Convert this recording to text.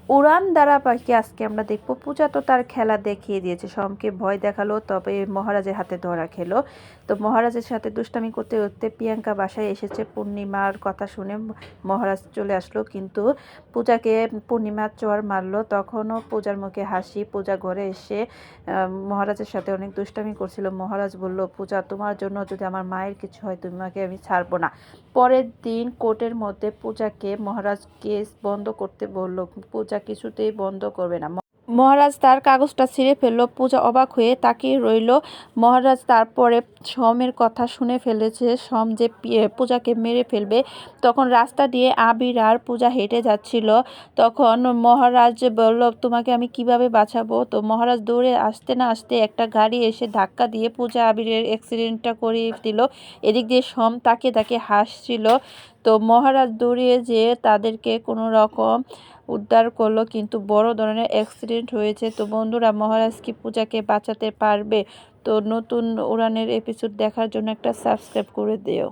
উড়ান ধারাবাহিকে আজকে আমরা দেখবো পূজা তো তার খেলা দেখিয়ে দিয়েছে, সোমকে ভয় দেখালো, তবে মহারাজের হাতে ধরা খেলো। তো মহারাজের সাথে দুষ্টামি করতে করতে প্রিয়াঙ্কা বাসায় এসেছে। পূর্ণিমার কথা শুনে মহারাজ চলে আসলো, কিন্তু পূজাকে পূর্ণিমা চর মারলো। তখনও পূজার মুখে হাসি। পূজা ঘরে এসে মহারাজের সাথে অনেক দুষ্টামি করছিল। মহারাজ বলল, পূজা তোমার জন্য যদি আমার মায়ের কিছু হয় তোমাকে আমি ছাড়বো না। পরের দিন কোর্টের মধ্যে পূজাকে মহারাজ কেস বন্ধ করতে বলল। পূজা কিছুতেই বন্ধ করবে না। মহারাজ তার কাগজটা ছিঁড়ে ফেললো। পূজা অবাক হয়ে তাকিয়ে রইল। মহারাজ তারপরে সোমের কথা শুনে ফেলেছে, সোম যে পূজাকে মেরে ফেলবে। তখন রাস্তা দিয়ে আবির আর পূজা হেঁটে যাচ্ছিল। তখন মহারাজ বলল, তোমাকে আমি কিভাবে বাঁচাবো। তো মহারাজ দৌড়ে আসতে না আসতে একটা গাড়ি এসে ধাক্কা দিয়ে পূজা আবিরের অ্যাক্সিডেন্টটা করিয়ে দিল। এদিক দিয়ে সোম তাকে তাকে হাসছিল। তো মহারাজ দৌড়িয়ে যেয়ে তাদেরকে কোনো রকম উদ্ধার করলো, কিন্তু বড় ধরনের অ্যাক্সিডেন্ট হয়েছে। তো বন্ধুরা, মহারাজ কি পূজাকে বাঁচাতে পারবে? তো নতুন উড়ানের এপিসোড দেখার জন্য একটা সাবস্ক্রাইব করে দিও।